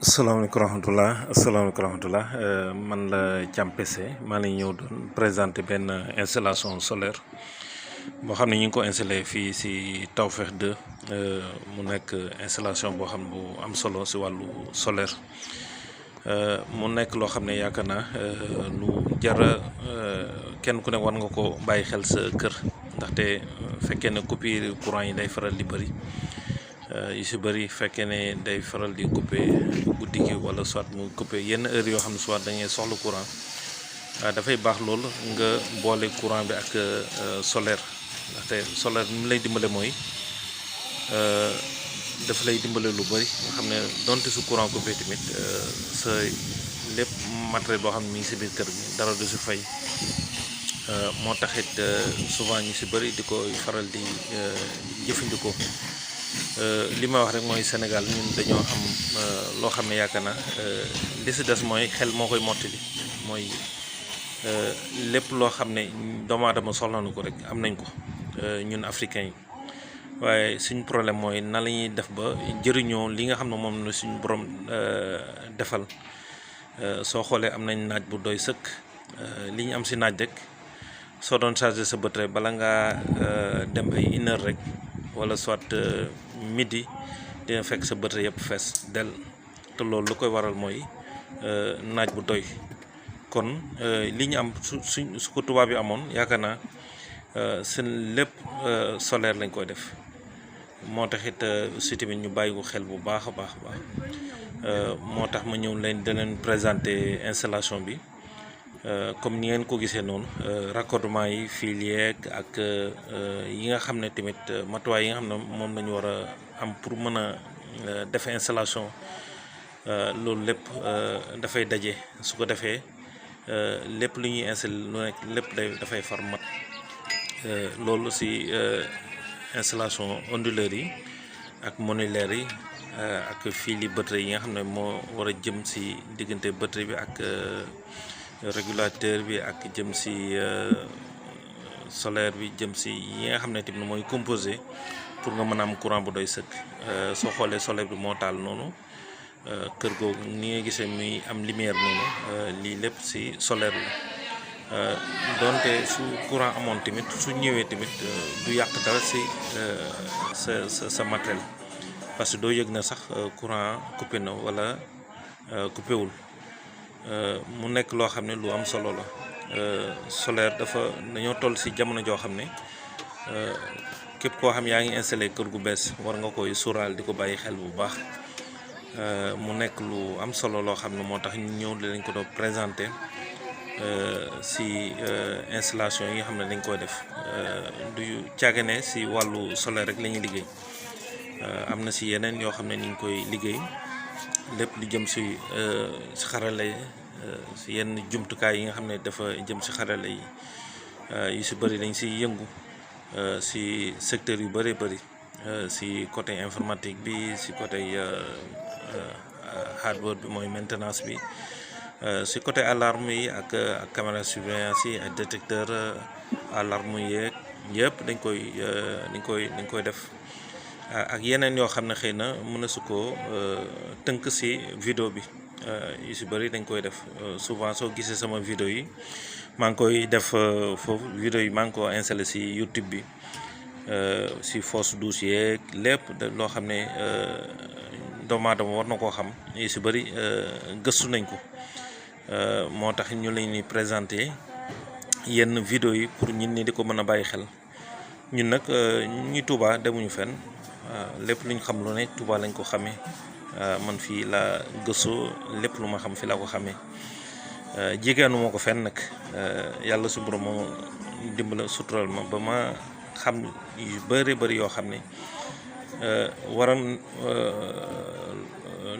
asalaamaaleykum wa rahmatulah man la Thiampc-tech maa ngi ñëw doon présenter benn installation solaire boo xam ne ñu ngi ko installé fii si Tawfekh 2 mu nekk installation boo xam ne bu am solo si wàllu solaire mu nekk loo xam ne yaakaar naa lu jara kenn ku ne war nga ko bàyyi xel sa kër ndaxte fekkee ne coupure courant yi day faral di bëri. yu si bëri fekkee ne day faral di coupé guddi gi wala soit mu coupé yenn heure yoo xam ne soit da ngay soxla courant dafay baax loolu nga boole courant bi ak solaire ndaxte solaire ni mu lay dimbale mooy dafa lay dimbale lu bëri nga xam ne donte su courant coupé tamit sa lépp matériel boo xam ne mi ngi si biir kër gi dara du si fay moo taxit souvent ñu si bëri di ko faral di jëfandikoo. li ma wax rek mooy Sénégal ñun dañoo am loo xam ne yaakaar na li si des mooy xel moo koy mottali mooy lépp loo xam ne doomu aadama soxla na ko rek am nañ ko ñun africains yi waaye suñ problème mooy na la ñuy def ba jëriñoo li nga xam ne moom la suñu borom defal soo xoolee am nañ naaj bu doy sëkk li ñu am si naaj rek soo doon chargé sa batterie bala ngaa dem ay 1 heure rek wala soit midi dina fekk sa batterie yëpp fees del te loolu lu koy waral mooy naaj bu doy kon li ñu am su ko tubaab bi amoon yaakaar naa seen lépp solaire lañ koy def moo taxit aussi tamit ñu bàyyi ko xel bu baax a baax moo tax ma ñëw leen da leen présenter installation bi comme ni ngeen ko gisee noonu raccordement yi fil yeeg ak yi nga xam ne tamit matuwaay yi nga xam ne moom lañu war a am pour mën a def installation loolu lépp dafay daje su ko defee lépp lu ñuy installé lu nekk lépp dafay far mat loolu si installation onduleurs yi ak modulaires yi ak fil yi batterie yi nga xam ne moo war a jëm si diggante batterie bi ak régulateur bi ak jëm si solaire bi jëm si yi nga xam ne tamit mooy composé pour nga mën a am courant bu doy sëkk soo xoolee solaire bi moo taal noonu kër googu ni nga gisee muy am lumière noonu lii lépp si solaire la donte su courant amoon tamit su ñëwee tamit du yàq dara si sa matériel parce que doo yëg na sax courant coupé na wala coupé wul. mu nekk loo xam ne lu am solo la solaire dañoo toll si jamono joo xam ne képp koo xam yaa ngi installé kër gu bees war nga koy sóoraal di ko bàyyi xel bu baax mu nekk lu am solo loo xam ne moo tax ñu ñëw dinañ ko doon présenté si installation yi nga xam ne dañ koy def du caagane si wàllu solaire rek la ñuy liggéey am na si yeneen yoo xam ne ñu ngi koy liggéey. lépp lu jëm si xarala yi si yenn jumtukaay yi nga xam ne dafa jëm si xarala yi yu si bëri dañ si yëngu si secteur yu bëree bëri si côté informatique bi si côté hardware bi mooy maintenance bi si côté alarme yi ak caméra surveillance yi ak détecteur alarme yeeg yëpp dañ koy def ak yeneen yoo xam ne xëy na mën na su ko tënk si vidéo bi yu si bëri dañ koy def souvent soo gisee sama vidéo yi maa ngi koy def foofu vidéo yi maa ngi ko installé si YouTube bi si fosse douce yeeg lépp loo xam ne doomu aadama war na koo xam yu si bëri gëstu nañ ko moo tax ñu leen di présenté yenn vidéo yi pour ñun ñi di ko mën a bàyyi xel ñun nag ñi Touba demuñu fenn lépp lu ñu xam lu ne Touba lañ ko xamee man fii la gëstu lépp lu ma xam fii la ko xamee jigéenu moo ko fenn nag yàlla su borom moo dimbala sutural ma ba ma xam yu bëri bëri yoo xam ne waram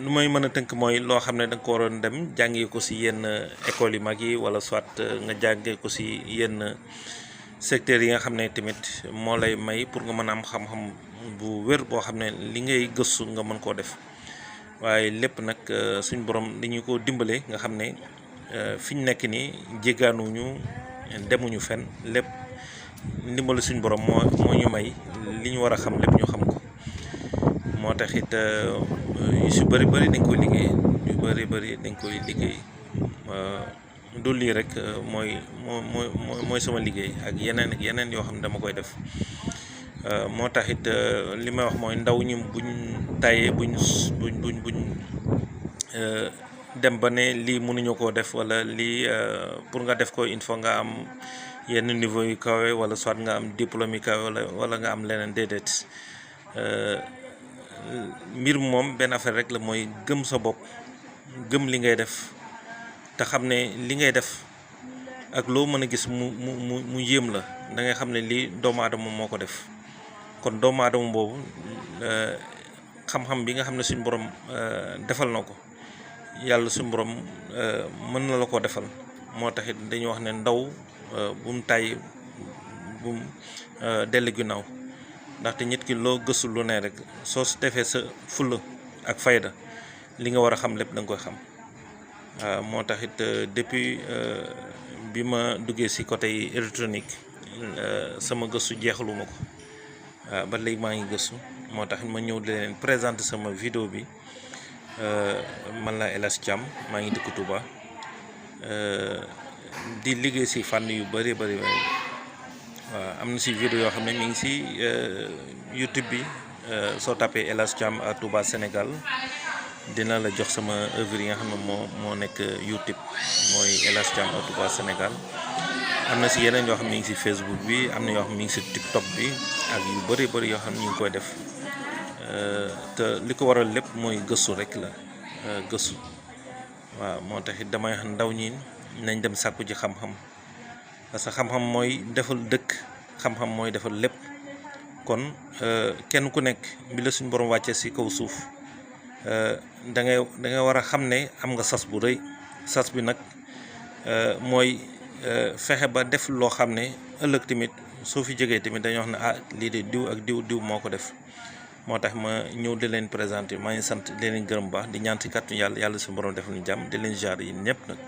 lu may mën a tënk mooy loo xam ne da nga ko waroon dem jàngee ko si yenn écoles yu mag yi wala soit nga jàngee ko si yenn secteurs yi nga xam ne tamit moo lay may pour nga mën a am xam-xam bu wér boo xam ne li ngay gëstu nga mën koo def waaye lépp nag suñ borom dañu ko dimbale nga xam ne fi ñu nekk nii jéggaanuñu demuñu fenn lépp ndimbale suñ borom moo ñu may li ñu war a xam lépp ñu xam ko moo tax it yu si bëri dañ koy liggéey bëri dañ koy liggéey du lii rek mooy sama liggéey ak yeneen yoo xam ne dama koy def moo taxit li may wax mooy ndaw ñi buñ tayee buñ dem ba ne lii mënuñu koo def wala lii pour nga def ko il faut nga am yenn niveau yu kawe wala soit nga am diplôme yu kawe wala nga am leneen déedéet mbir moom benn affaire rek la mooy gëm sa bopp gëm li ngay def te xam ne li ngay def ak loo mën a gis mu yéem la da ngay xam ne lii doomu aadama moo ko def kon doomu aadama boobu xam-xam bi nga xam ne suñu borom defal na ko yàlla suñu borom mën na la ko defal moo taxit dañuy wax ne ndaw bu mu tàyyi bu mu dellu ginnaaw ndaxte nit ki loo gëstu lu ne rek soo su defee sa fulla ak fayda li nga war a xam lépp da nga koy xam moo taxit depuis bi ma duggee ci côté électronique sama gëstu jeexaluma ko ba léegi maa ngi gëstu moo tax ma ñëw di leen présenter sama vidéo bi man la El Hadj Thiam maa ngi dëkk Touba di liggéey ci fànn yu bëri waaw am na ci vidéo yoo xam ne mi ngi ci YouTube bi soo tapé El Hadj Thiam à Touba Sénégal dina la jox sama œuvre yi nga xam ne moo nekk YouTube mooy El Hadj Thiam à Touba Sénégal am na ci yeneen yoo xam ne mi ngi ci Facebook bi am na yoo xam ne mi ngi ci TikTok bi ak yu bëri yoo xam ne ñu ngi koy def te li ko waral lépp mooy gëstu rek la gëstu waaw moo taxit damay wax ndaw ñi nañ dem sàkku ji xam-xam parce que xam-xam mooy defal dëkk xam-xam mooy defal lépp kon kenn ku nekk bi la suñu borom wàccee ci kaw suuf da ngay war a xam ne am nga sas bu rëy sas bi nag mooy fexe ba def loo xam ne ëllëg tamit soo fi jógee tamit dañoo wax ne lii de diw ak diw moo ko def moo tax ma ñëw di leen présenter maa ngi sant di leen gërëm baax di ñaan ci kàttu yàlla suñu borom def ñu jàmm di leen jaar yi ñëpp nag